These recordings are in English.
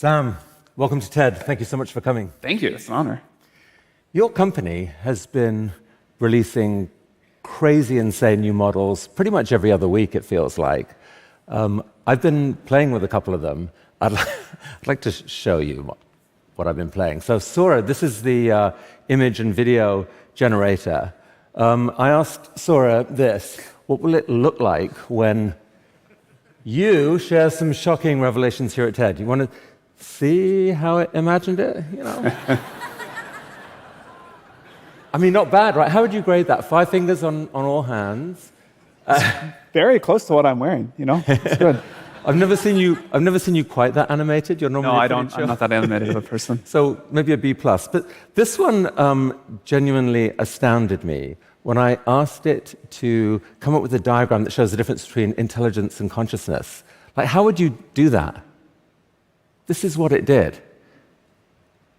Sam, welcome to TED. Thank you so much for coming. Thank you. It's an honor. Your company has been releasing crazy, insane new models pretty much every other week, it feels like. I've been playing with a couple of them. I'd like to show you what I've been playing. So Sora, this is the image and video generator. I asked Sora this: what will it look like when you share some shocking revelations here at TED? You want to see how it imagined it? You know? I mean, not bad, right? How would you grade that? 5 fingers on all hands. Very close to what I'm wearing, you know? It's good. I've never seen you quite that animated. You're normally No, I don't. I'm not that animated of a person. So maybe a B+. But this one genuinely astounded me when I asked it to come up with a diagram that shows the difference between intelligence and consciousness. Like, how would you do that? This is what it did.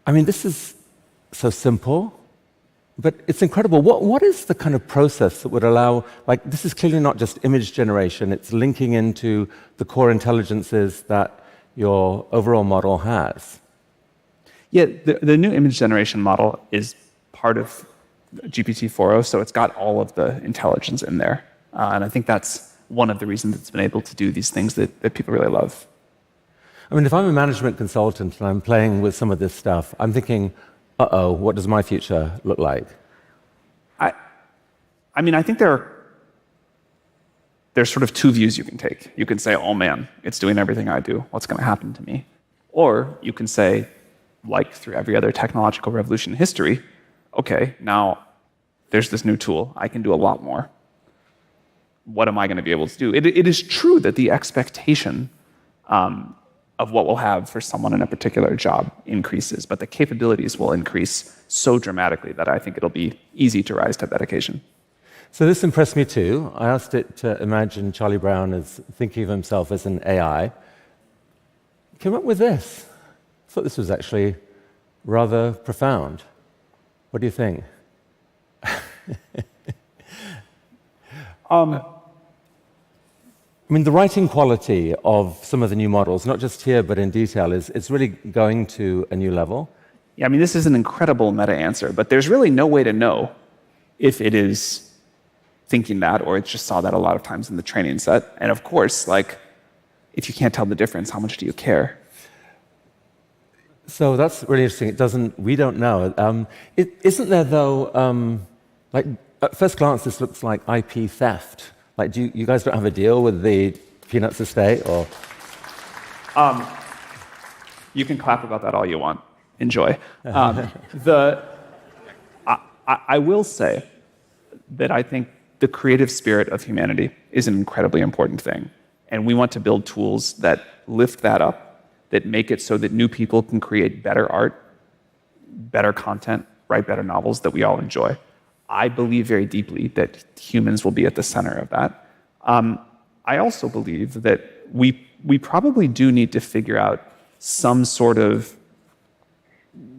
I mean, this is so simple, but it's incredible. What is the kind of process that would allow, like, this is clearly not just image generation, it's linking into the core intelligences that your overall model has. Yeah, the new image generation model is part of GPT-4o, so it's got all of the intelligence in there. And I think that's one of the reasons it's been able to do these things that people really love. I mean, if I'm a management consultant and I'm playing with some of this stuff, I'm thinking, uh-oh, what does my future look like? I mean, I think there's sort of 2 views you can take. You can say, oh man, it's doing everything I do. What's going to happen to me? Or you can say, like through every other technological revolution in history, okay, now there's this new tool. I can do a lot more. What am I going to be able to do? It is true that the expectation of what we'll have for someone in a particular job increases, but the capabilities will increase so dramatically that I think it'll be easy to rise to that occasion. So this impressed me too. I asked it to imagine Charlie Brown as thinking of himself as an AI. Came up with this. I thought this was actually rather profound. What do you think? I mean, the writing quality of some of the new models, not just here but in detail, it's really going to a new level. Yeah, I mean, this is an incredible meta answer, but there's really no way to know if it is thinking that or it just saw that a lot of times in the training set. And of course, like, if you can't tell the difference, how much do you care? So that's really interesting. We don't know. Isn't there though, like at first glance, this looks like IP theft. Like, you guys don't have a deal with the Peanuts estate, or? You can clap about that all you want. Enjoy. I will say that I think the creative spirit of humanity is an incredibly important thing. And we want to build tools that lift that up, that make it so that new people can create better art, better content, write better novels that we all enjoy. I believe very deeply that humans will be at the center of that. I also believe that we probably do need to figure out some sort of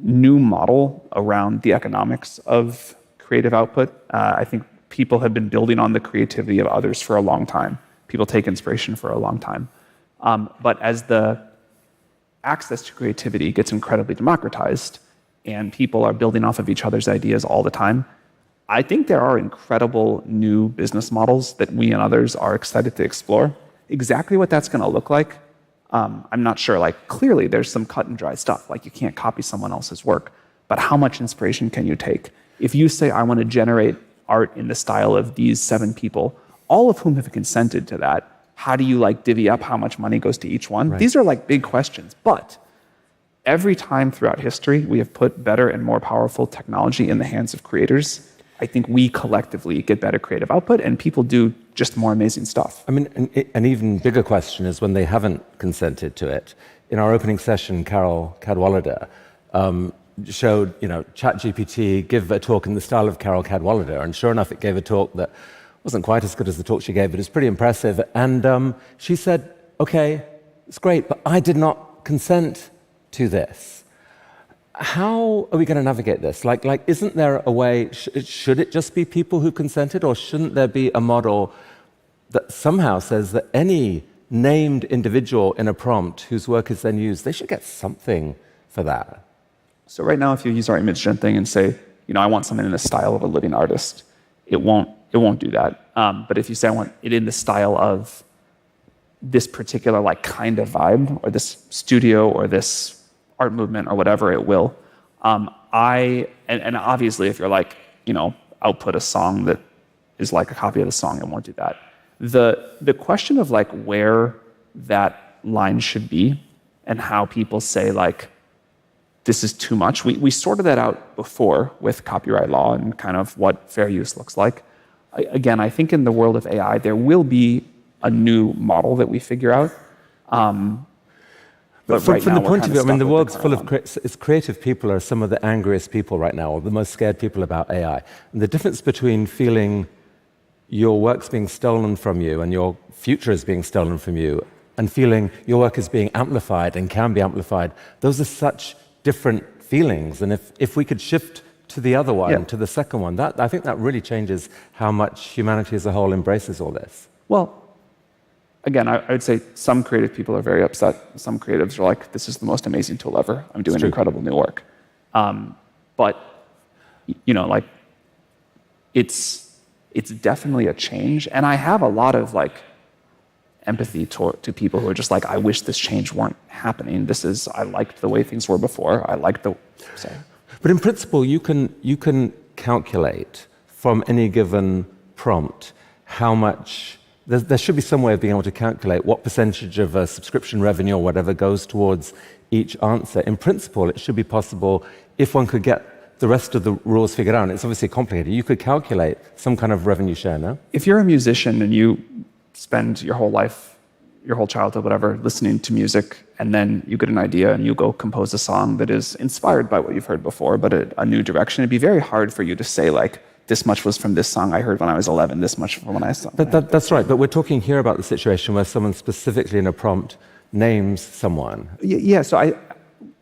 new model around the economics of creative output. I think people have been building on the creativity of others for a long time. People take inspiration for a long time. But as the access to creativity gets incredibly democratized and people are building off of each other's ideas all the time, I think there are incredible new business models that we and others are excited to explore. Exactly what that's going to look like, I'm not sure. Like, clearly, there's some cut and dry stuff. Like, you can't copy someone else's work. But how much inspiration can you take? If you say, I want to generate art in the style of these 7 people, all of whom have consented to that, how do you, like, divvy up how much money goes to each one? Right. These are, like, big questions. But every time throughout history we have put better and more powerful technology in the hands of creators, I think we collectively get better creative output, and people do just more amazing stuff. I mean, an even bigger question is when they haven't consented to it. In our opening session, Carol Cadwallader showed, ChatGPT give a talk in the style of Carol Cadwallader, and sure enough, it gave a talk that wasn't quite as good as the talk she gave, but it was pretty impressive. And she said, okay, it's great, but I did not consent to this. How are we going to navigate this? Like, isn't there a way, should it just be people who consented, or shouldn't there be a model that somehow says that any named individual in a prompt whose work is then used, they should get something for that. So right now, if you use our image gen thing and say, I want something in the style of a living artist, it won't do that. But if you say I want it in the style of this particular kind of vibe, or this studio, or this art movement, or whatever, it will. And obviously, if you're output a song that is like a copy of the song, it won't do that. The question of where that line should be and how people say this is too much, we sorted that out before with copyright law and kind of what fair use looks like. Again, I think in the world of AI, there will be a new model that we figure out. But from the point of view, the world's full of creative people are some of the angriest people right now, or the most scared people about AI. And the difference between feeling your work's being stolen from you and your future is being stolen from you, and feeling your work is being amplified and can be amplified, those are such different feelings. And if we could shift to the other one, to the second one, I think that really changes how much humanity as a whole embraces all this. Well, again, I would say some creative people are very upset. Some creatives are like, this is the most amazing tool ever. I'm doing incredible new work. But, it's definitely a change. And I have a lot of empathy to people who are just I wish this change weren't happening. I liked the way things were before. I liked the... Sorry. But in principle, you can calculate from any given prompt how much... There should be some way of being able to calculate what percentage of a subscription revenue or whatever goes towards each answer. In principle, it should be possible, if one could get the rest of the rules figured out. It's obviously complicated. You could calculate some kind of revenue share, no? If you're a musician and you spend your whole life, your whole childhood, whatever, listening to music, and then you get an idea and you go compose a song that is inspired by what you've heard before, but a new direction, it'd be very hard for you to say, this much was from this song I heard when I was 11, this much from when I saw. That's right, but we're talking here about the situation where someone specifically in a prompt names someone. Yeah,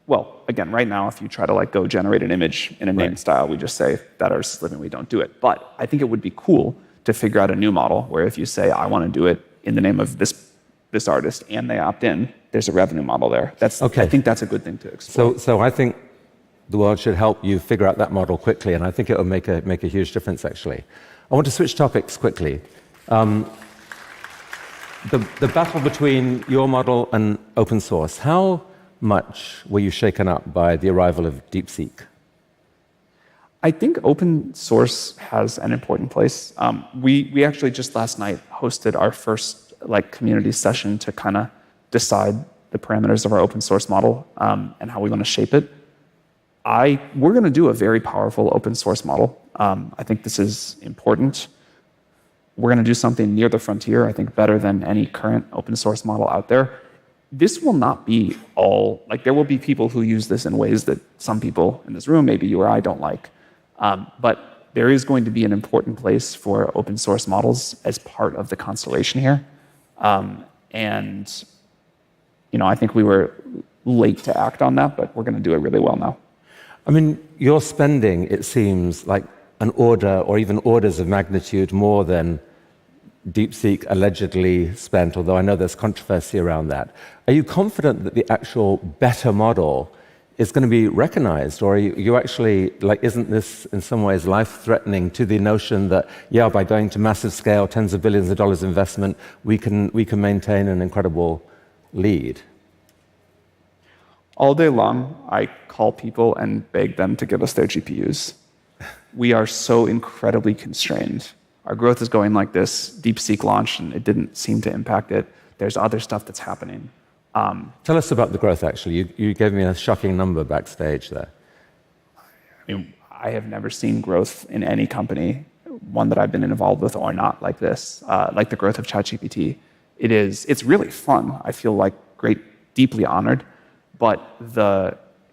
well, again, right now, if you try to go generate an image in a named style, we just say that artist is living, we don't do it. But I think it would be cool to figure out a new model where if you say, I want to do it in the name of this artist, and they opt in, there's a revenue model there. I think that's a good thing to explore. So I think the world should help you figure out that model quickly, and I think it will make a huge difference, actually. I want to switch topics quickly. The battle between your model and open source, how much were you shaken up by the arrival of DeepSeek? I think open source has an important place. We actually just last night hosted our first community session to kind of decide the parameters of our open source model and how we want to shape it. We're going to do a very powerful open source model. I think this is important. We're going to do something near the frontier, I think better than any current open source model out there. This will not be all, there will be people who use this in ways that some people in this room, maybe you or I, don't like. But there is going to be an important place for open source models as part of the constellation here. And I think we were late to act on that, but we're going to do it really well now. You're spending, it seems, an order or even orders of magnitude more than DeepSeek allegedly spent, although I know there's controversy around that. Are you confident that the actual better model is going to be recognized, or are you actually, isn't this in some ways life-threatening to the notion that, by going to massive scale, tens of billions of dollars investment, we can maintain an incredible lead? All day long, I call people and beg them to give us their GPUs. We are so incredibly constrained. Our growth is going like this. DeepSeek launched, and it didn't seem to impact it. There's other stuff that's happening. Tell us about the growth, actually. You gave me a shocking number backstage there. I have never seen growth in any company, one that I've been involved with or not, like this, like the growth of ChatGPT. It's really fun. I feel deeply honored, but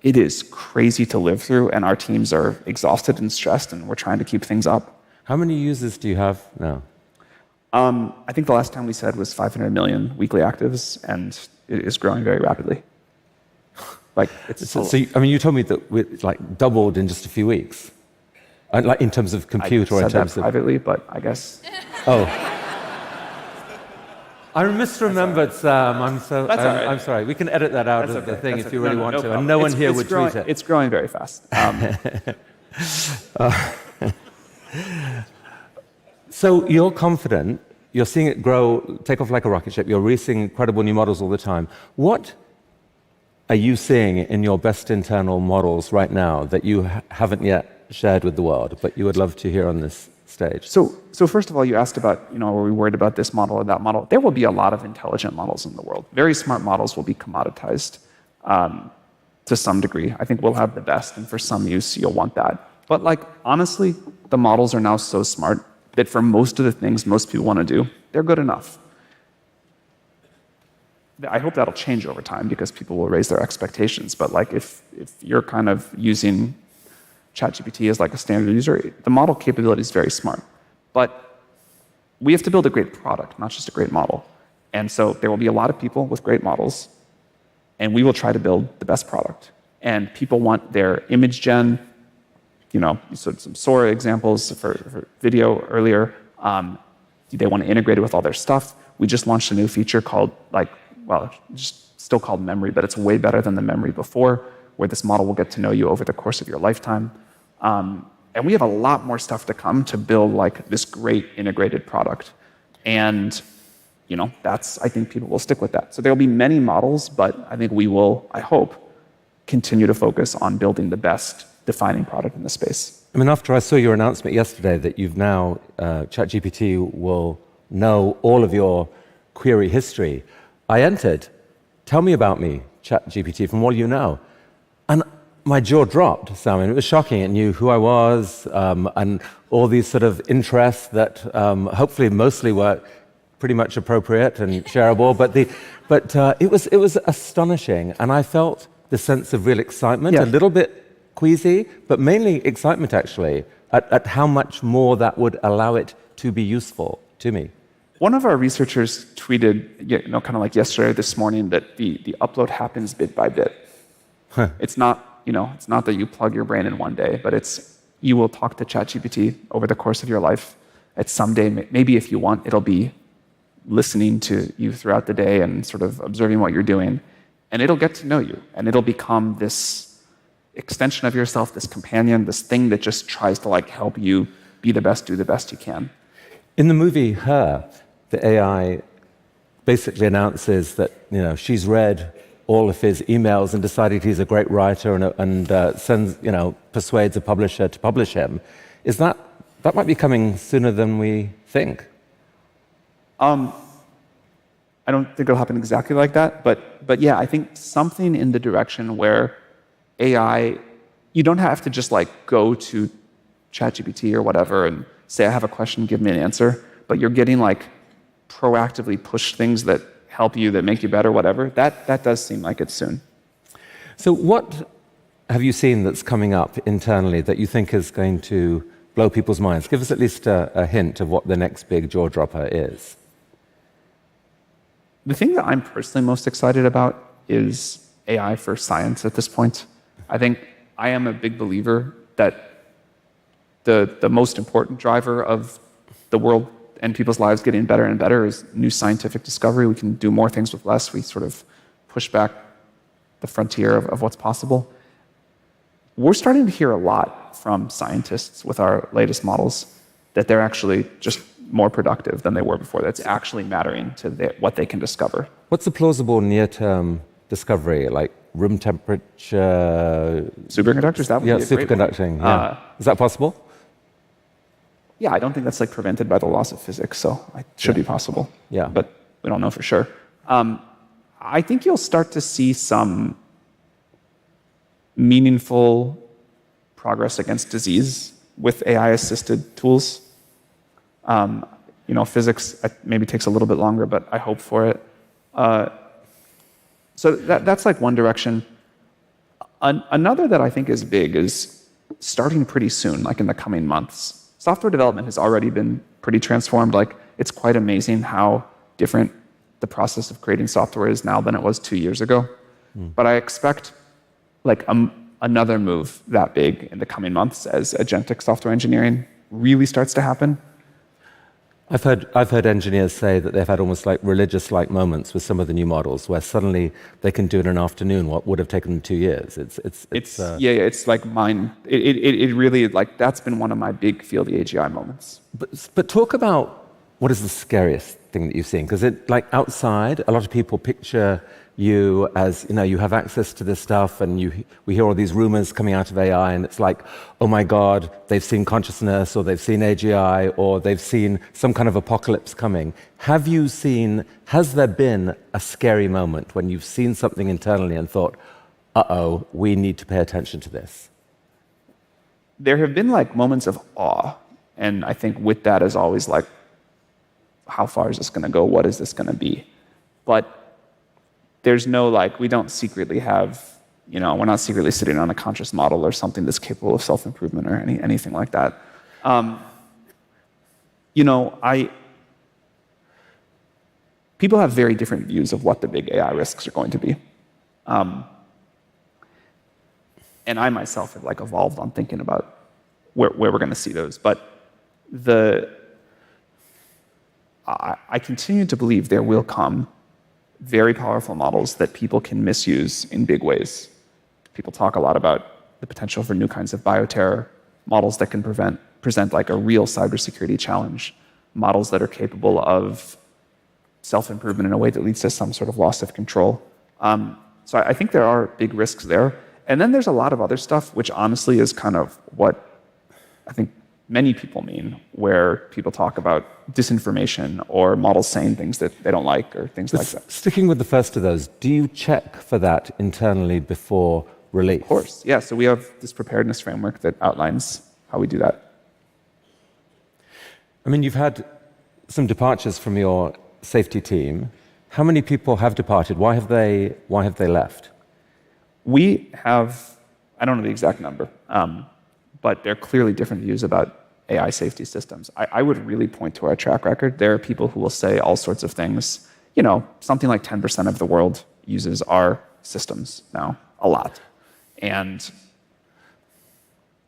it is crazy to live through, and our teams are exhausted and stressed, and we're trying to keep things up. How many users do you have now? I think the last time we said was 500 million weekly actives, and it is growing very rapidly. You told me that it doubled in just a few weeks, in terms of compute, or in terms of... I said that privately, but I guess... Oh. I misremembered, Sam. That's all right. I'm sorry. We can edit that out of the thing if you really want to, problem. and no one here it's would growing, tweet it. It's growing very fast. So you're confident, you're seeing it grow, take off like a rocket ship, you're releasing incredible new models all the time. What are you seeing in your best internal models right now that you haven't yet shared with the world, but you would love to hear on this stage? So first of all, you asked about, are we worried about this model or that model? There will be a lot of intelligent models in the world. Very smart models will be commoditized to some degree. I think we'll have the best, and for some use, you'll want that. But honestly, the models are now so smart that for most of the things most people want to do, they're good enough. I hope that'll change over time because people will raise their expectations. But if you're kind of using ChatGPT as a standard user, the model capability is very smart. But we have to build a great product, not just a great model. And so there will be a lot of people with great models, and we will try to build the best product. And people want their image gen, you saw some Sora examples for video earlier. They want to integrate it with all their stuff. We just launched a new feature called, just still called memory, but it's way better than the memory before, where this model will get to know you over the course of your lifetime. And we have a lot more stuff to come to build this great integrated product. And I think people will stick with that. So there will be many models, but I think we will, I hope, continue to focus on building the best defining product in the space. I mean, after I saw your announcement yesterday that you've now, ChatGPT will know all of your query history, I entered, tell me about me, ChatGPT, from all you know. And my jaw dropped, Simon. It was shocking. It knew who I was and all these sort of interests that hopefully mostly were pretty much appropriate and shareable. But it was astonishing. And I felt the sense of real excitement, a little bit queasy, but mainly excitement, actually, at how much more that would allow it to be useful to me. One of our researchers tweeted, kind of yesterday or this morning, that the upload happens bit by bit. Huh. It's not that you plug your brain in one day, but you will talk to ChatGPT over the course of your life. At some day, maybe if you want, it'll be listening to you throughout the day and sort of observing what you're doing, and it'll get to know you, and it'll become this extension of yourself, this companion, this thing that just tries to help you be the best, do the best you can. In the movie Her, the AI basically announces that she's read all of his emails and decided he's a great writer and sends persuades a publisher to publish him. Is that might be coming sooner than we think? I don't think it'll happen exactly like that, but yeah, I think something in the direction where AI, you don't have to just go to ChatGPT or whatever and say, I have a question, give me an answer, but you're getting proactively push things that help you, that make you better, whatever. That does seem like it's soon. So what have you seen that's coming up internally that you think is going to blow people's minds? Give us at least a hint of what the next big jaw dropper is. The thing that I'm personally most excited about is AI for science at this point. I think I am a big believer that the most important driver of the world and people's lives getting better and better is new scientific discovery. We can do more things with less. We sort of push back the frontier of what's possible. We're starting to hear a lot from scientists with our latest models that they're actually just more productive than they were before. That's actually mattering to what they can discover. What's a plausible near-term discovery, like room temperature? Superconductors, that would be a great one. Superconducting, yeah. Is that possible? Yeah, I don't think that's prevented by the laws of physics, so it should be possible. Yeah. But we don't know for sure. I think you'll start to see some meaningful progress against disease with AI-assisted tools. Physics maybe takes a little bit longer, but I hope for it. So that's one direction. Another that I think is big is starting pretty soon, in the coming months. Software development has already been pretty transformed. It's quite amazing how different the process of creating software is now than it was 2 years ago. But I expect another move that big in the coming months as agentic software engineering really starts to happen. I've heard engineers say that they've had almost like religious-like moments with some of the new models, where suddenly they can do in an afternoon what would have taken them 2 years. It's like mine. It really, like, that's been one of my big feel the AGI moments. But talk about what is the scariest thing that you've seen? Because like outside, a lot of people picture you as, you have access to this stuff, and we hear all these rumors coming out of AI, and it's like, oh my God, they've seen consciousness, or they've seen AGI, or they've seen some kind of apocalypse coming. Has there been a scary moment when you've seen something internally and thought, uh-oh, we need to pay attention to this? There have been like moments of awe, and I think with that is always like, how far is this going to go? What is this going to be? But there's no, like, we don't secretly have, we're not secretly sitting on a conscious model or something that's capable of self-improvement or anything like that. People have very different views of what the big AI risks are going to be. And I myself have like evolved on thinking about where we're going to see those. But I continue to believe there will come very powerful models that people can misuse in big ways. People talk a lot about the potential for new kinds of bioterror, models that can present like a real cybersecurity challenge, models that are capable of self-improvement in a way that leads to some sort of loss of control. So I think there are big risks there. And then there's a lot of other stuff, which honestly is kind of what I think many people mean, where people talk about disinformation or models saying things that they don't like or things like that. Sticking with the first of those, do you check for that internally before release? Of course, yeah. So we have this preparedness framework that outlines how we do that. I mean, you've had some departures from your safety team. How many people have departed? Why have they left? We have, I don't know the exact number, but there are clearly different views about AI safety systems. I would really point to our track record. There are people who will say all sorts of things. Something like 10% of the world uses our systems now, a lot. And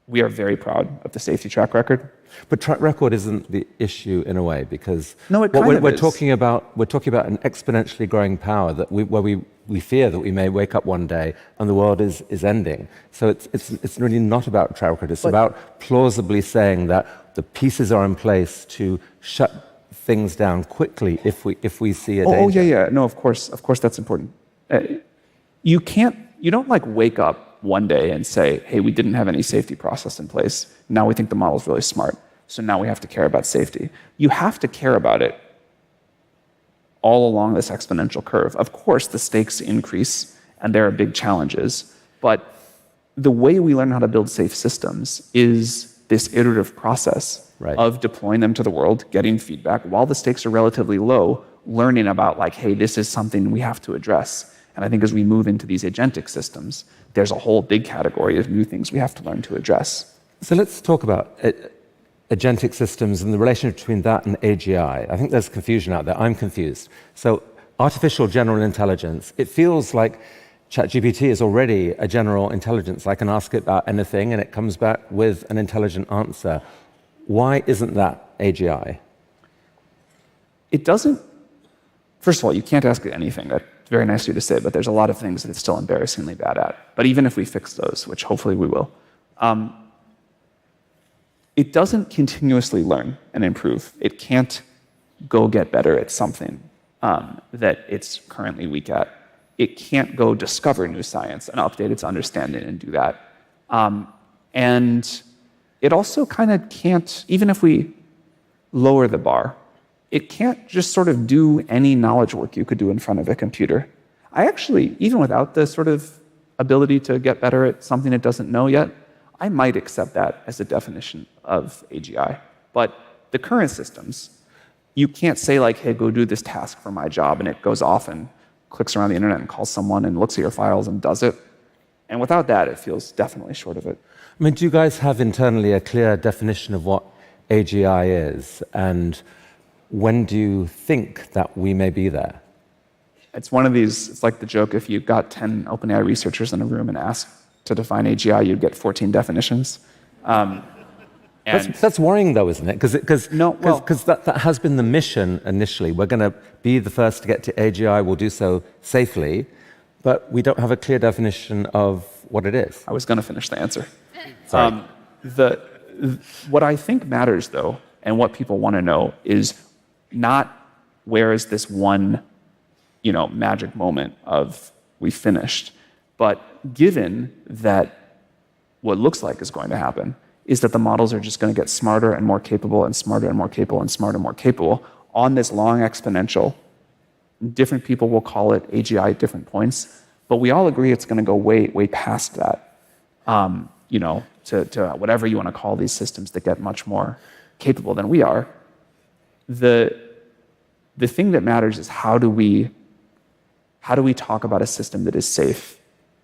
we are very proud of the safety track record. But track record isn't the issue in a way, because no, it kind of we're is. talking about an exponentially growing power where we fear that we may wake up one day and the world is ending. So it's really not about track record. It's about plausibly saying that the pieces are in place to shut things down quickly if we see a danger. Oh yeah. No, of course that's important. You don't like wake up one day and say, hey, we didn't have any safety process in place. Now we think the model's really smart. So now we have to care about safety. You have to care about it all along this exponential curve. Of course, the stakes increase and there are big challenges, but the way we learn how to build safe systems is this iterative process of deploying them to the world, getting feedback while the stakes are relatively low, learning about like, hey, this is something we have to address. And I think as we move into these agentic systems, there's a whole big category of new things we have to learn to address. So let's talk about agentic systems and the relationship between that and AGI. I think there's confusion out there. I'm confused. So artificial general intelligence, it feels like ChatGPT is already a general intelligence. I can ask it about anything and it comes back with an intelligent answer. Why isn't that AGI? It doesn't. First of all, you can't ask it anything. That's very nice of you to say, but there's a lot of things that it's still embarrassingly bad at. But even if we fix those, which hopefully we will, it doesn't continuously learn and improve. It can't go get better at something that it's currently weak at. It can't go discover new science and update its understanding and do that. And it also kind of can't, even if we lower the bar, it can't just sort of do any knowledge work you could do in front of a computer. I actually, even without the sort of ability to get better at something it doesn't know yet, I might accept that as a definition of AGI. But the current systems, you can't say like, hey, go do this task for my job, and it goes off and clicks around the internet and calls someone and looks at your files and does it. And without that, it feels definitely short of it. I mean, do you guys have internally a clear definition of what AGI is? And when do you think that we may be there? It's one of these, it's like the joke, if you got 10 OpenAI researchers in a room and asked to define AGI, you'd get 14 definitions. And That's worrying, though, isn't it? Because No, well- that has been the mission initially. We're going to be the first to get to AGI. We'll do so safely, but we don't have a clear definition of what it is. I was going to finish the answer. Sorry. What I think matters, though, and what people want to know is not where is this one, magic moment of we finished, but given that what looks like is going to happen is that the models are just going to get smarter and more capable and smarter and more capable and smarter and more capable on this long exponential. Different people will call it AGI at different points, but we all agree it's going to go way, way past that. To whatever you want to call these systems that get much more capable than we are. The thing that matters is how do we talk about a system that is safe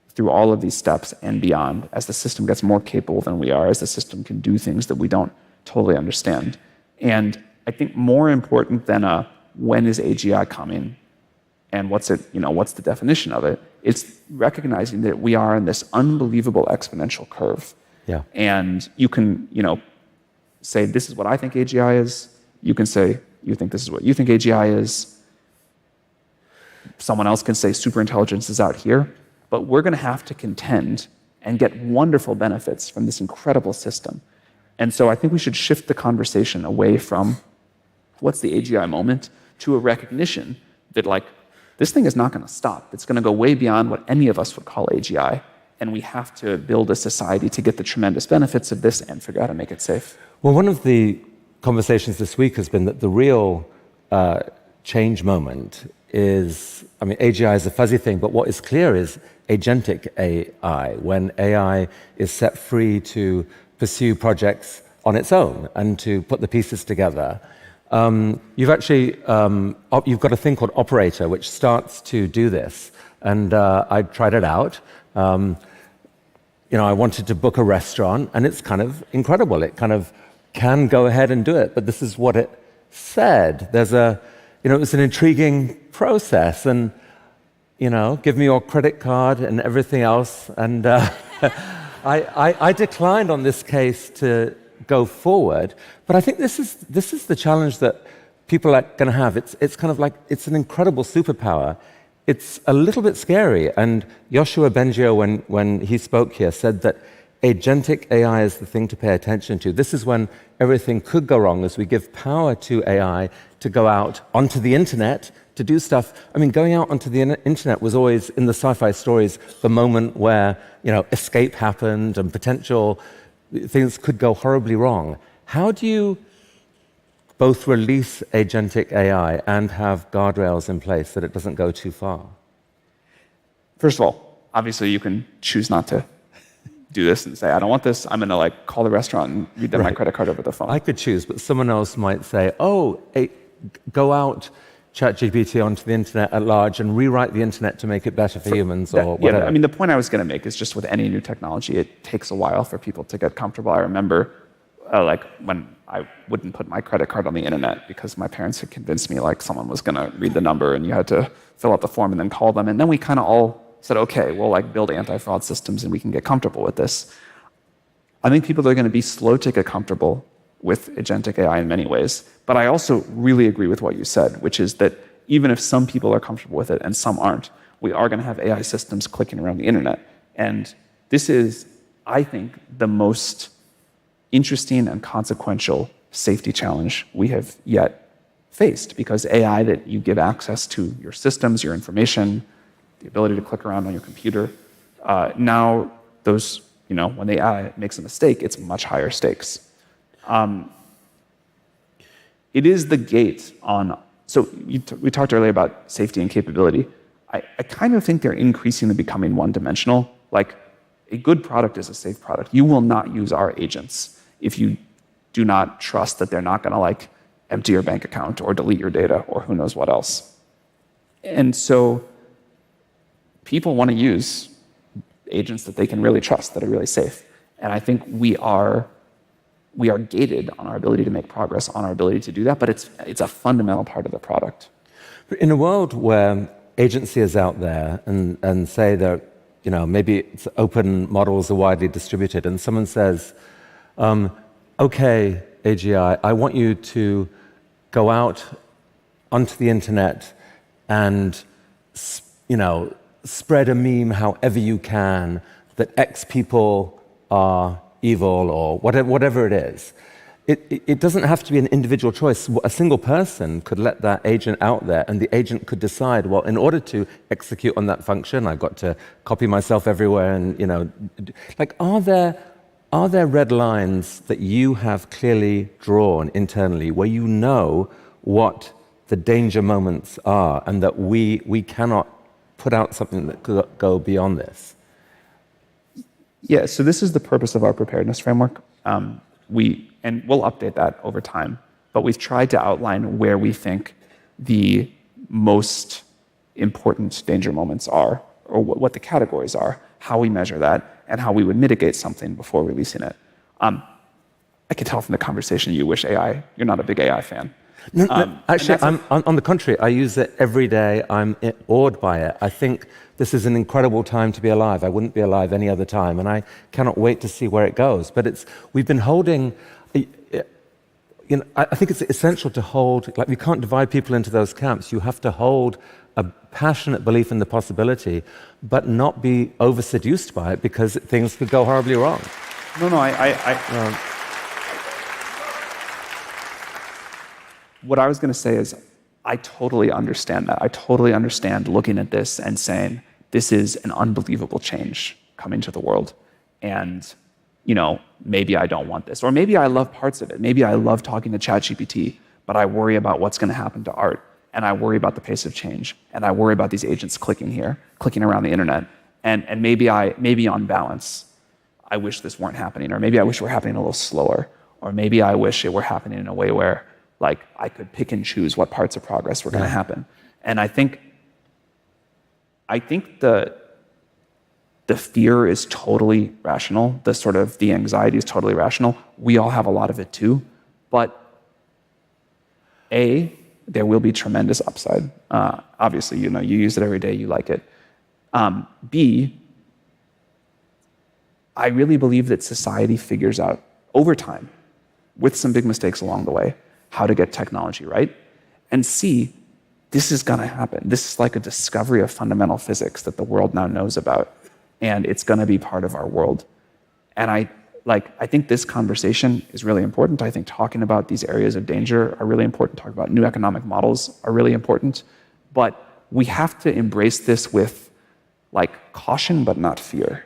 through all of these steps and beyond, as the system gets more capable than we are, as the system can do things that we don't totally understand. And I think more important than when is AGI coming and what's the definition of it, it's recognizing that we are in this unbelievable exponential curve. Yeah. And you can, say, this is what I think AGI is. You can say, you think this is what you think AGI is. Someone else can say superintelligence is out here. But we're going to have to contend and get wonderful benefits from this incredible system. And so I think we should shift the conversation away from what's the AGI moment to a recognition that, this thing is not going to stop. It's going to go way beyond what any of us would call AGI. And we have to build a society to get the tremendous benefits of this and figure out how to make it safe. Well, one of the conversations this week has been that the real change moment is, AGI is a fuzzy thing, but what is clear is agentic AI, when AI is set free to pursue projects on its own and to put the pieces together. You've actually, you've got a thing called Operator, which starts to do this. And I tried it out. I wanted to book a restaurant, and it's kind of incredible. It kind of can go ahead and do it, but this is what it said. There's it was an intriguing process, and give me your credit card and everything else. And I declined on this case to go forward. But I think this is the challenge that people are going to have. It's kind of like, it's an incredible superpower. It's a little bit scary. And Yoshua Bengio, when he spoke here, said that agentic AI is the thing to pay attention to. This is when everything could go wrong, as we give power to AI to go out onto the internet to do stuff. Going out onto the internet was always, in the sci-fi stories, the moment where, escape happened and potential things could go horribly wrong. How do you both release agentic AI and have guardrails in place that it doesn't go too far? First of all, obviously you can choose not to do this and say, I don't want this. I'm going to call the restaurant and read them my credit card over the phone. I could choose, but someone else might say, go out ChatGPT onto the internet at large and rewrite the internet to make it better for humans or whatever. Yeah, the point I was going to make is just with any new technology, it takes a while for people to get comfortable. I remember when I wouldn't put my credit card on the internet because my parents had convinced me someone was going to read the number and you had to fill out the form and then call them. And then we kind of all said, okay, we'll build anti-fraud systems and we can get comfortable with this. I think people are going to be slow to get comfortable with agentic AI in many ways. But I also really agree with what you said, which is that even if some people are comfortable with it and some aren't, we are going to have AI systems clicking around the internet. And this is, I think, the most interesting and consequential safety challenge we have yet faced, because AI that you give access to your systems, your information, the ability to click around on your computer, now those, when the AI makes a mistake, it's much higher stakes. It is the gate on, so we talked earlier about safety and capability. I kind of think they're increasingly becoming one-dimensional. A good product is a safe product. You will not use our agents if you do not trust that they're not going to empty your bank account or delete your data or who knows what else. And so people want to use agents that they can really trust, that are really safe. And I think we are gated on our ability to make progress, on our ability to do that, but it's a fundamental part of the product. But in a world where agency is out there and say that, maybe it's open models are widely distributed, and someone says, okay, AGI, I want you to go out onto the internet and, spread a meme however you can that X people are evil or whatever it is. It doesn't have to be an individual choice. A single person could let that agent out there, and the agent could decide, well, in order to execute on that function, I've got to copy myself everywhere. And are there red lines that you have clearly drawn internally, where you know what the danger moments are, and that we cannot put out something that could go beyond this? Yeah. So this is the purpose of our preparedness framework. And we'll update that over time, but we've tried to outline where we think the most important danger moments are, or what the categories are, how we measure that, and how we would mitigate something before releasing it. I could tell from the conversation you're not a big AI fan. No, actually, on the contrary, I use it every day. I'm awed by it. I think this is an incredible time to be alive. I wouldn't be alive any other time, and I cannot wait to see where it goes. But we've been holding, I think it's essential to hold, we can't divide people into those camps. You have to hold a passionate belief in the possibility, but not be over-seduced by it, because things could go horribly wrong. What I was going to say is, I totally understand that. I totally understand looking at this and saying, this is an unbelievable change coming to the world. And, maybe I don't want this. Or maybe I love parts of it. Maybe I love talking to ChatGPT, but I worry about what's going to happen to art. And I worry about the pace of change. And I worry about these agents clicking around the internet. And maybe on balance, I wish this weren't happening. Or maybe I wish it were happening a little slower. Or maybe I wish it were happening in a way where I could pick and choose what parts of progress were going to happen. And I think the fear is totally rational. The anxiety is totally rational. We all have a lot of it too. But A, there will be tremendous upside. Obviously, you use it every day, you like it. B, I really believe that society figures out over time, with some big mistakes along the way, how to get technology right. And C, this is going to happen. This is like a discovery of fundamental physics that the world now knows about, and it's going to be part of our world. And I think this conversation is really important. I think talking about these areas of danger are really important. Talking about new economic models are really important. But we have to embrace this with caution, but not fear,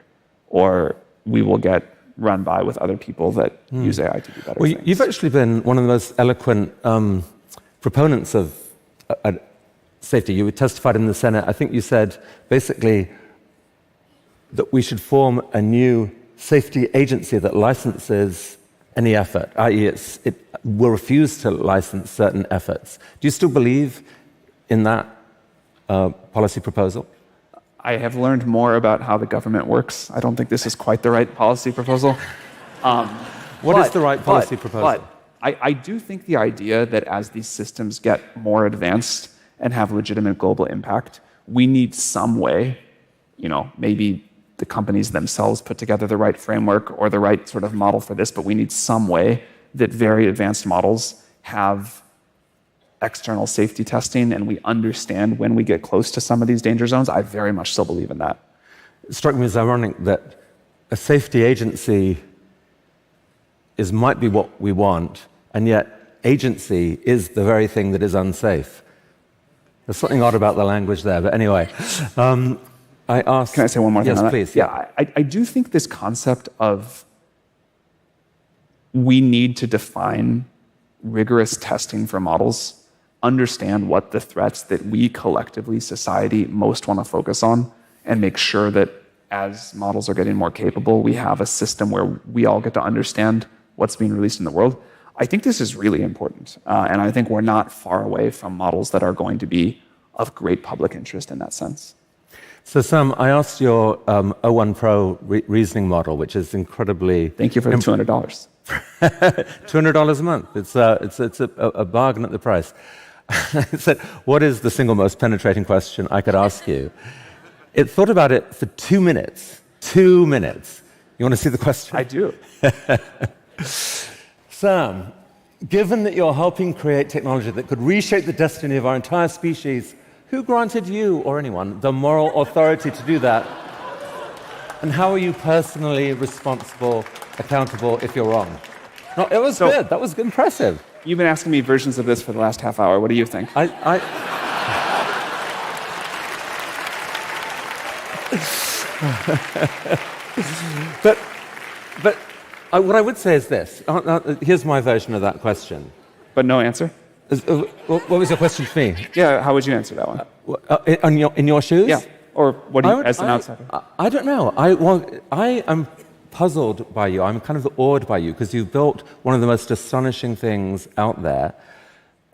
or we will get run by with other people that use AI to do better things. You've actually been one of the most eloquent proponents of safety. You testified in the Senate. I think you said basically that we should form a new safety agency that licenses any effort, i.e. it will refuse to license certain efforts. Do you still believe in that policy proposal? I have learned more about how the government works. I don't think this is quite the right policy proposal. What is the right policy proposal? But I do think the idea that as these systems get more advanced and have legitimate global impact, we need some way, maybe the companies themselves put together the right framework or the right sort of model for this, but we need some way that very advanced models have external safety testing, and we understand when we get close to some of these danger zones. I very much still believe in that. It struck me as ironic that a safety agency might be what we want, and yet agency is the very thing that is unsafe. There's something odd about the language there, but anyway. I asked... Can I say one more thing on that? Yes, please. Yeah, I do think this concept of we need to define rigorous testing for models, understand what the threats that we collectively, society, most want to focus on, and make sure that as models are getting more capable, we have a system where we all get to understand what's being released in the world. I think this is really important. And I think we're not far away from models that are going to be of great public interest in that sense. So Sam, I asked your O1 Pro reasoning model, which is incredibly... Thank you for the $200. $200 a month. It's a bargain at the price. I said, what is the single most penetrating question I could ask you? It thought about it for 2 minutes. 2 minutes. You want to see the question? I do. Sam, given that you're helping create technology that could reshape the destiny of our entire species, who granted you, or anyone, the moral authority to do that? And how are you personally responsible, accountable if you're wrong? No, it was good. That was impressive. You've been asking me versions of this for the last half hour. What do you think? But what I would say is this. Here's my version of that question. But no answer? What was your question to me? Yeah, how would you answer that one? In your shoes? Yeah. Or what do you, as an outsider? I don't know. I am puzzled by you. I'm kind of awed by you because you've built one of the most astonishing things out there.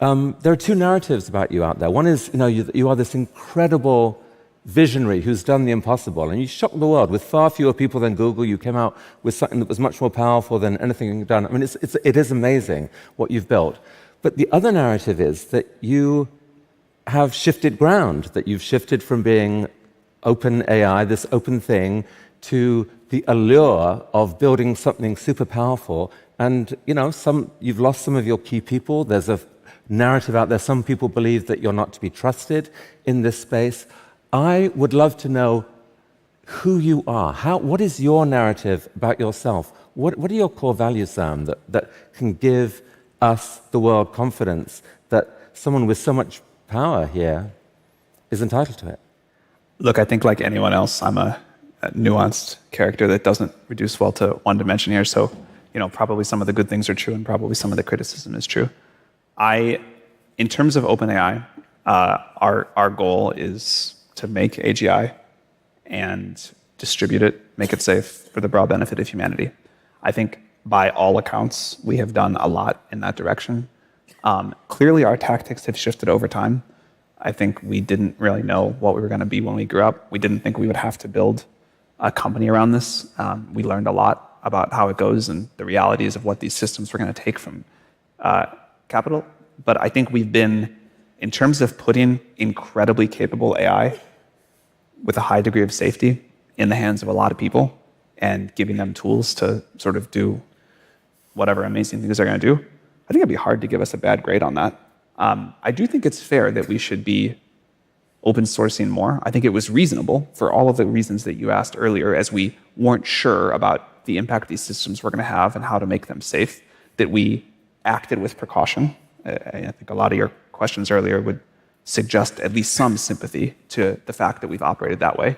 There are two narratives about you out there. One is, you are this incredible visionary who's done the impossible, and you shocked the world with far fewer people than Google. You came out with something that was much more powerful than anything you've done. I mean, it is amazing what you've built. But the other narrative is that you have shifted ground, that you've shifted from being OpenAI, this open thing, to the allure of building something super powerful. And, you've lost some of your key people. There's a narrative out there. Some people believe that you're not to be trusted in this space. I would love to know who you are. What is your narrative about yourself? What are your core values, Sam, that can give us, the world, confidence that someone with so much power here is entitled to it? Look, I think like anyone else, I'm a nuanced character that doesn't reduce well to one dimension here. So, probably some of the good things are true and probably some of the criticism is true. In terms of OpenAI, our goal is to make AGI and distribute it, make it safe for the broad benefit of humanity. I think by all accounts, we have done a lot in that direction. Clearly, our tactics have shifted over time. I think we didn't really know what we were going to be when we grew up. We didn't think we would have to build a company around this. We learned a lot about how it goes and the realities of what these systems were going to take from capital. But I think we've been, in terms of putting incredibly capable AI with a high degree of safety in the hands of a lot of people and giving them tools to sort of do whatever amazing things they're going to do, I think it'd be hard to give us a bad grade on that. I do think it's fair that we should be open sourcing more. I think it was reasonable for all of the reasons that you asked earlier, as we weren't sure about the impact these systems were going to have and how to make them safe, that we acted with precaution. I think a lot of your questions earlier would suggest at least some sympathy to the fact that we've operated that way.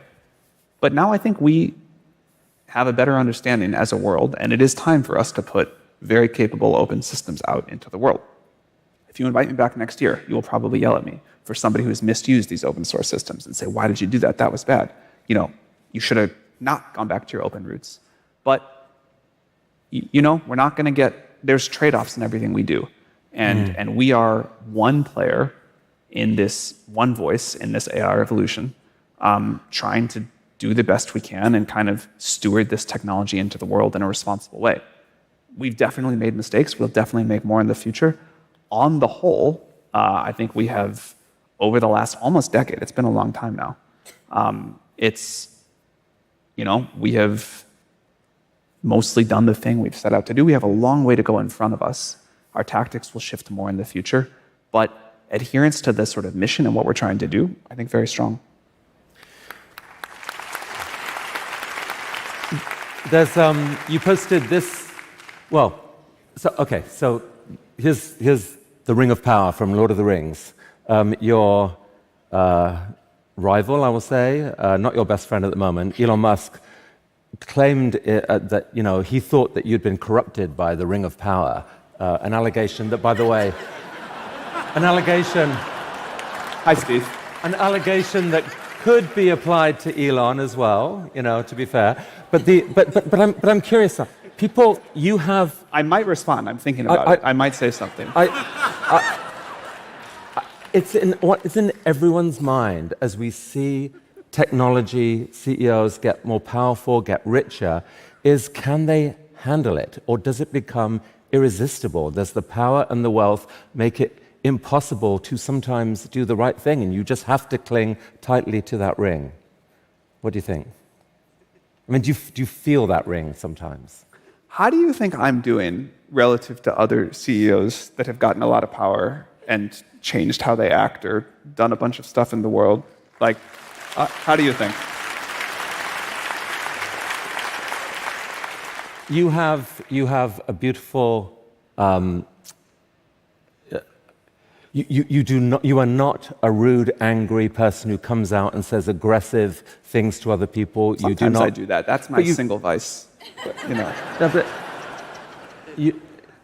But now I think we have a better understanding as a world, and it is time for us to put very capable open systems out into the world. If you invite me back next year, you will probably yell at me for somebody who has misused these open source systems and say, why did you do that? That was bad. You should have not gone back to your open roots. But, we're not going to there's trade-offs in everything we do. And we are one player in this, one voice in this AI revolution, trying to do the best we can and kind of steward this technology into the world in a responsible way. We've definitely made mistakes. We'll definitely make more in the future. On the whole, I think we have, over the last almost decade, it's been a long time now, we have mostly done the thing we've set out to do. We have a long way to go in front of us. Our tactics will shift more in the future, but adherence to this sort of mission and what we're trying to do, I think very strong. There's, you posted this, so here's the Ring of Power from Lord of the Rings. Your rival, I will say, not your best friend at the moment, Elon Musk, claimed that he thought that you'd been corrupted by the Ring of Power, an allegation that, by the way, Hi, Steve. An allegation that could be applied to Elon as well, to be fair. But I'm curious. People, you have. I might respond. I'm thinking about it. I might say something. It's in everyone's mind as we see technology CEOs get more powerful, get richer, is can they handle it? Or does it become irresistible? Does the power and the wealth make it impossible to sometimes do the right thing and you just have to cling tightly to that ring? What do you think? I mean, do you feel that ring sometimes? How do you think I'm doing relative to other CEOs that have gotten a lot of power and changed how they act or done a bunch of stuff in the world? Like, how do you think? You have a beautiful. You are not a rude, angry person who comes out and says aggressive things to other people. Sometimes you do not, I do that. That's my single vice. But, you know.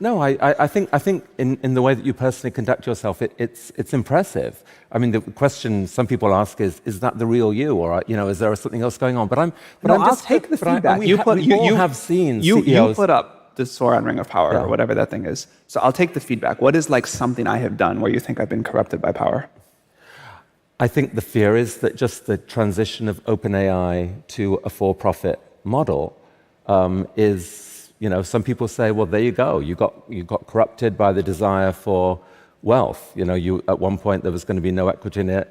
No, I think in the way that you personally conduct yourself, it's impressive. I mean, the question some people ask is that the real you, or is there something else going on? I'll take the feedback. We all have seen CEOs. You put up the Sauron Ring of Power, or whatever that thing is. So I'll take the feedback. What is like something I have done where you think I've been corrupted by power? I think the fear is that just the transition of OpenAI to a for-profit model is. Some people say, well, there you go. You got corrupted by the desire for wealth. At one point there was going to be no equity in it.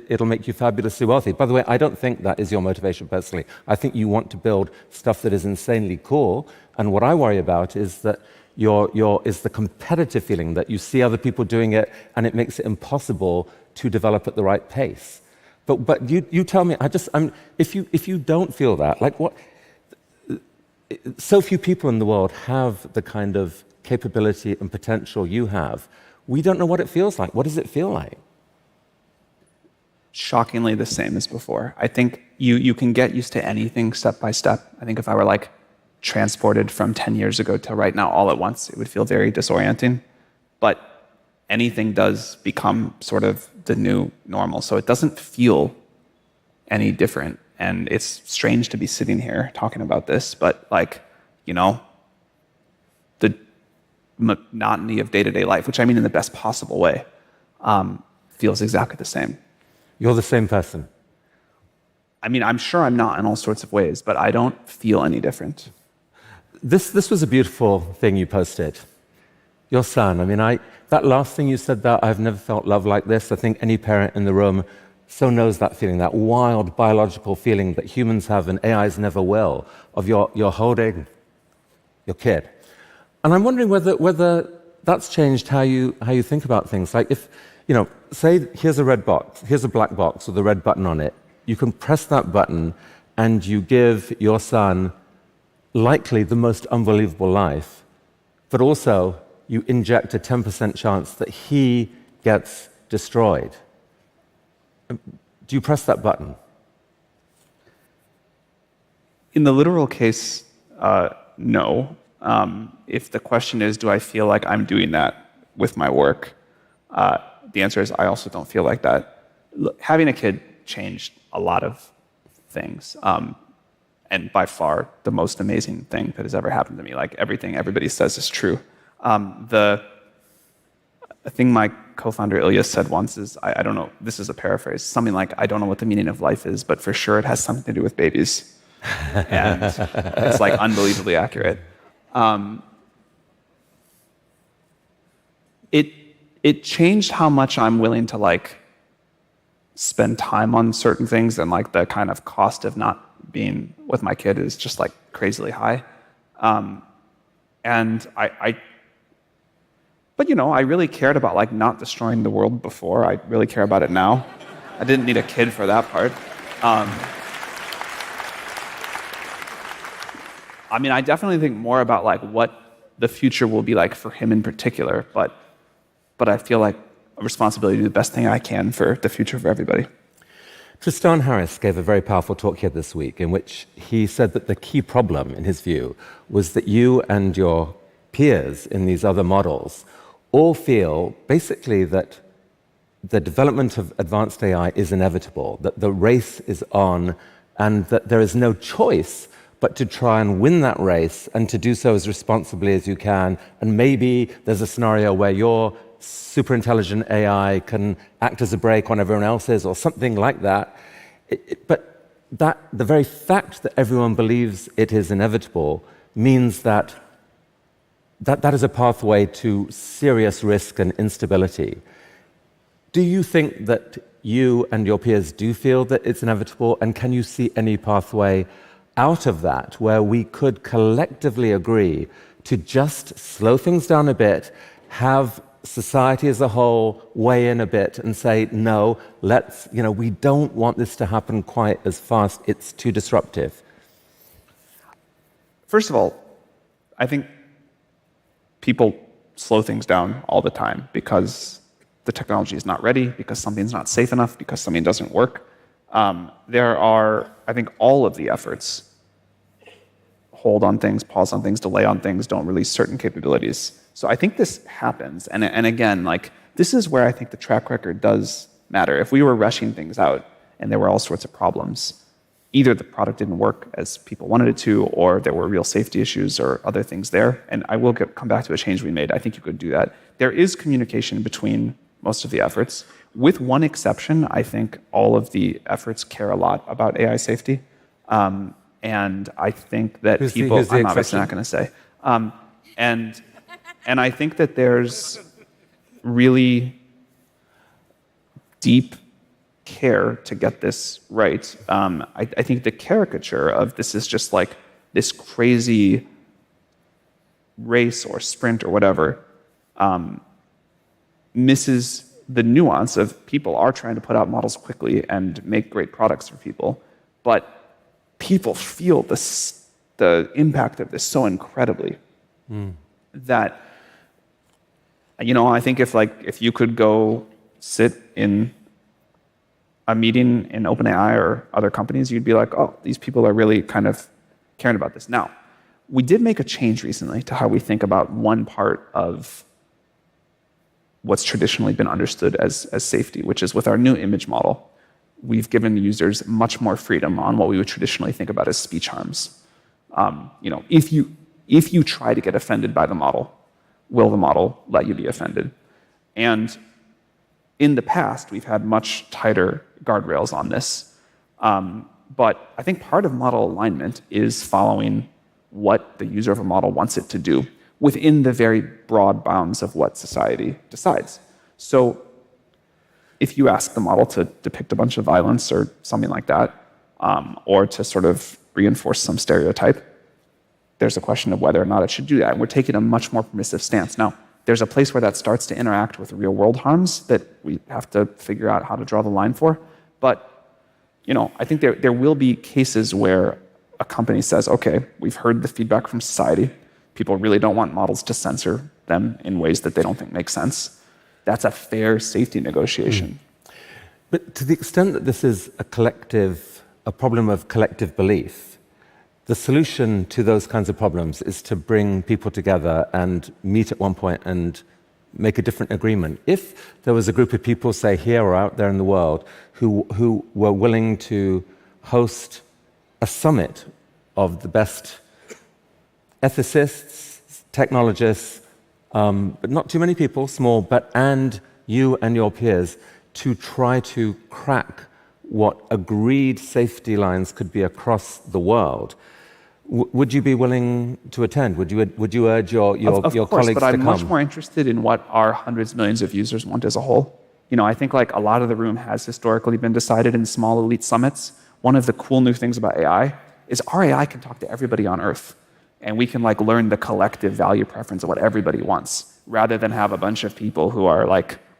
It'll make you fabulously wealthy. By the way, I don't think that is your motivation personally. I think you want to build stuff that is insanely cool. And what I worry about is that is the competitive feeling that you see other people doing it, and it makes it impossible to develop at the right pace. But you tell me. If you don't feel that, like what? So few people in the world have the kind of capability and potential you have. We don't know what it feels like. What does it feel like? Shockingly the same as before. I think you can get used to anything step by step. I think if I were like transported from 10 years ago to right now all at once, it would feel very disorienting. But anything does become sort of the new normal. So it doesn't feel any different. And it's strange to be sitting here talking about this, but the monotony of day-to-day life, which I mean in the best possible way, feels exactly the same. You're the same person. I mean, I'm sure I'm not in all sorts of ways, but I don't feel any different. This was a beautiful thing you posted. Your son. I mean, that last thing you said, that I've never felt love like this. I think any parent in the room so knows that feeling, that wild biological feeling that humans have and AIs never will, of you're holding your kid. And I'm wondering whether that's changed how you think about things. Like if, say here's a red box, here's a black box with a red button on it. You can press that button and you give your son likely the most unbelievable life, but also you inject a 10% chance that he gets destroyed. Do you press that button? In the literal case, no. If the question is, do I feel like I'm doing that with my work? The answer is, I also don't feel like that. Look, having a kid changed a lot of things. And by far, the most amazing thing that has ever happened to me. Like everything everybody says is true. The thing my co-founder Ilyas said once is, I don't know, this is a paraphrase, something like, I don't know what the meaning of life is, but for sure it has something to do with babies. And it's like unbelievably accurate. It changed how much I'm willing to like spend time on certain things, and like the kind of cost of not being with my kid is just like crazily high. And but I really cared about like not destroying the world before. I really care about it now. I didn't need a kid for that part. I mean, I definitely think more about like what the future will be like for him in particular, but I feel like a responsibility to do the best thing I can for the future for everybody. Tristan Harris gave a very powerful talk here this week in which he said that the key problem, in his view, was that you and your peers in these other models all feel basically that the development of advanced AI is inevitable, that the race is on, and that there is no choice but to try and win that race and to do so as responsibly as you can. And maybe there's a scenario where your super intelligent AI can act as a brake on everyone else's or something like that. But the very fact that everyone believes it is inevitable means that is a pathway to serious risk and instability. Do you think that you and your peers do feel that it's inevitable, and can you see any pathway out of that where we could collectively agree to just slow things down a bit, have society as a whole weigh in a bit and say, no, we don't want this to happen quite as fast. It's too disruptive. First of all, I think people slow things down all the time because the technology is not ready, because something's not safe enough, because something doesn't work. There are, I think, all of the efforts hold on things, pause on things, delay on things, don't release certain capabilities. So I think this happens. And again, this is where I think the track record does matter. If we were rushing things out and there were all sorts of problems, either the product didn't work as people wanted it to, or there were real safety issues or other things there. And I will come back to a change we made. I think you could do that. There is communication between most of the efforts. With one exception, I think all of the efforts care a lot about AI safety. And I think that I'm obviously not going to say. And I think that there's really deep care to get this right. I think the caricature of this is just like this crazy race or sprint or whatever misses the nuance of people are trying to put out models quickly and make great products for people, but people feel the impact of this so incredibly that, I think if you could go sit in a meeting in OpenAI or other companies, you'd be like, oh, these people are really kind of caring about this. Now, we did make a change recently to how we think about one part of what's traditionally been understood as safety, which is with our new image model, we've given users much more freedom on what we would traditionally think about as speech harms. If you try to get offended by the model, will the model let you be offended? And in the past, we've had much tighter guardrails on this. But I think part of model alignment is following what the user of a model wants it to do within the very broad bounds of what society decides. So if you ask the model to depict a bunch of violence or something like that, or to sort of reinforce some stereotype, there's a question of whether or not it should do that. And we're taking a much more permissive stance. Now, there's a place where that starts to interact with real-world harms that we have to figure out how to draw the line for. But I think there will be cases where a company says, okay, we've heard the feedback from society. People really don't want models to censor them in ways that they don't think make sense. That's a fair safety negotiation. But to the extent that this is a problem of collective belief, the solution to those kinds of problems is to bring people together and meet at one point and make a different agreement. If there was a group of people, say here or out there in the world, who were willing to host a summit of the best ethicists, technologists, but not too many people, small, and you and your peers, to try to crack what agreed safety lines could be across the world, would you be willing to attend? Would you urge your colleagues to come? Of course, but I'm much more interested in what our hundreds of millions of users want as a whole. I think a lot of the room has historically been decided in small elite summits. One of the cool new things about AI is our AI can talk to everybody on Earth. And we can learn the collective value preference of what everybody wants, rather than have a bunch of people who are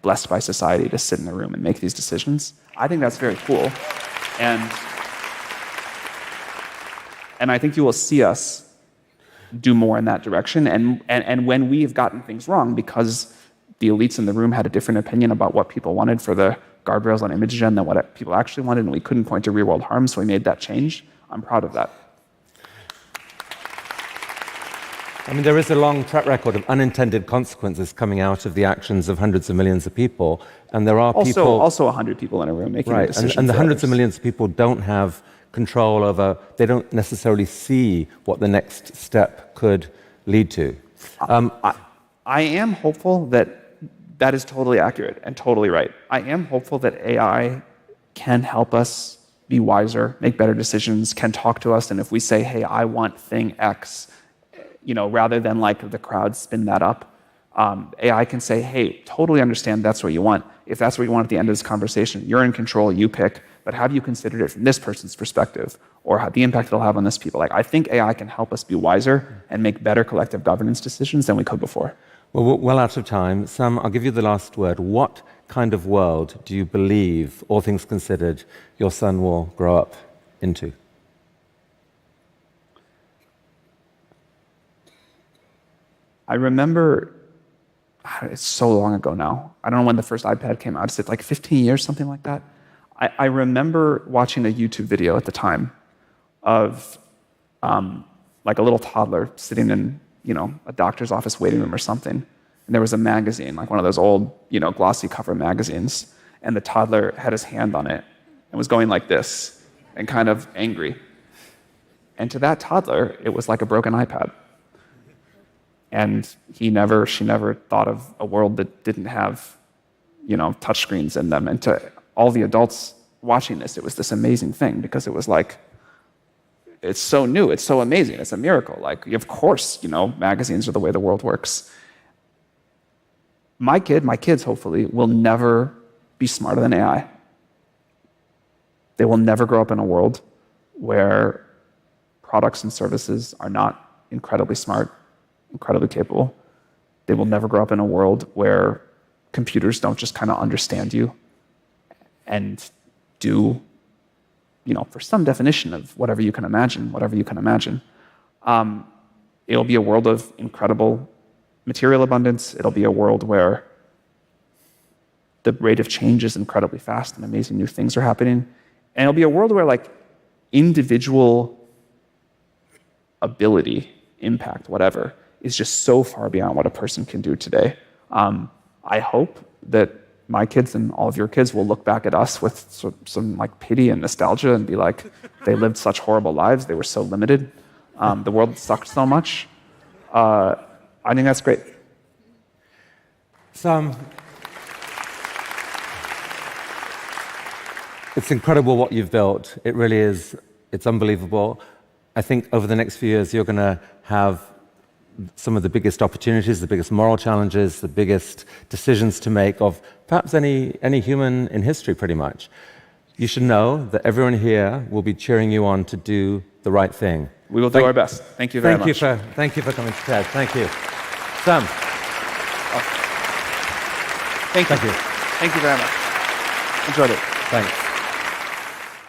blessed by society to sit in the room and make these decisions. I think that's very cool. And I think you will see us do more in that direction. And when we have gotten things wrong because the elites in the room had a different opinion about what people wanted for the guardrails on image gen than what people actually wanted, and we couldn't point to real-world harm, so we made that change, I'm proud of that. I mean, there is a long track record of unintended consequences coming out of the actions of hundreds of millions of people, and there are also 100 people in a room making a decision. And the hundreds of millions of people don't have control over, they don't necessarily see what the next step could lead to. I am hopeful that is totally accurate and totally right. I am hopeful that AI can help us be wiser, make better decisions, can talk to us, and if we say, hey, I want thing X, rather than the crowd spin that up, AI can say, hey, totally understand that's what you want. If that's what you want at the end of this conversation, you're in control, you pick. but have you considered it from this person's perspective, or the impact it'll have on this people? Like, I think AI can help us be wiser and make better collective governance decisions than we could before. Well, we're well out of time. Sam, I'll give you the last word. What kind of world do you believe, all things considered, your son will grow up into? I remember, it's so long ago now. I don't know when the first iPad came out. It's like 15 years, something like that. I remember watching a YouTube video at the time of like a little toddler sitting in, a doctor's office waiting room or something. And there was a magazine, like one of those old, glossy cover magazines. And the toddler had his hand on it and was going like this and kind of angry. And to that toddler, it was like a broken iPad. And she never thought of a world that didn't have, touchscreens in them. And to all the adults watching this, it was this amazing thing because it was like, it's so new, it's so amazing, it's a miracle. Like, of course, magazines are the way the world works. My kids, hopefully, will never be smarter than AI. They will never grow up in a world where products and services are not incredibly smart, incredibly capable. They will never grow up in a world where computers don't just kind of understand you and do, for some definition of whatever you can imagine. It'll be a world of incredible material abundance. It'll be a world where the rate of change is incredibly fast and amazing new things are happening. And it'll be a world where like individual ability, impact, whatever, is just so far beyond what a person can do today. I hope that my kids and all of your kids will look back at us with some like pity and nostalgia and be like, they lived such horrible lives, they were so limited, the world sucked so much. I think that's great. Sam, it's incredible what you've built. It really is. It's unbelievable. I think over the next few years, you're going to have some of the biggest opportunities, the biggest moral challenges, the biggest decisions to make of perhaps any human in history, pretty much. You should know that everyone here will be cheering you on to do the right thing. We will do our best. Thank you very much. Thank you for coming to TED. Thank you. Sam. Thank you. Thank you very much. Enjoyed it. Thanks.